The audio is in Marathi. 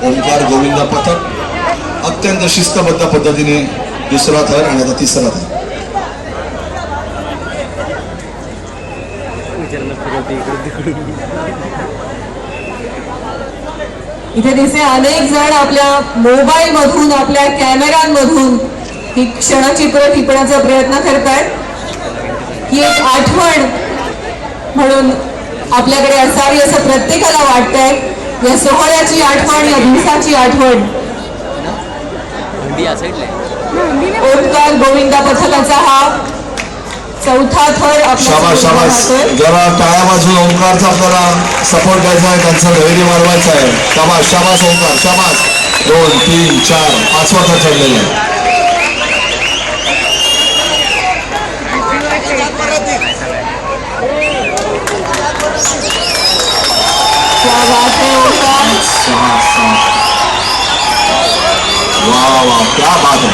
ओंकार गोविंदा पथक अत्यंत शिस्तबद्ध पद्धतीने दुसरा थर आणि आता तिसरा थर. इथे दिसे अनेक जण आपल्या मोबाईल मधून आपल्या कॅमेऱ्यांमधून ही क्षणचित्र टिपण्याचा प्रयत्न करतायत. ही एक आठवण म्हणून आपल्याकडे असावी असं प्रत्येकाला वाटतंय. या सोहळ्याची आठवण, या दिवसाची आठवण ओंकार गोविंदा पथकाचा हा चौथा थर. शाबास शाबास, जरा टाळ्या वाजवून ओंकारचा आपल्याला सपोर्ट द्यायचा आहे, त्यांचं धैर्य वाढवायचं आहे. शाबास शाबास ओंकार, शाबास. 2 3 4 5वा थर चढलेला आहे. वाह वाह, क्या बात है.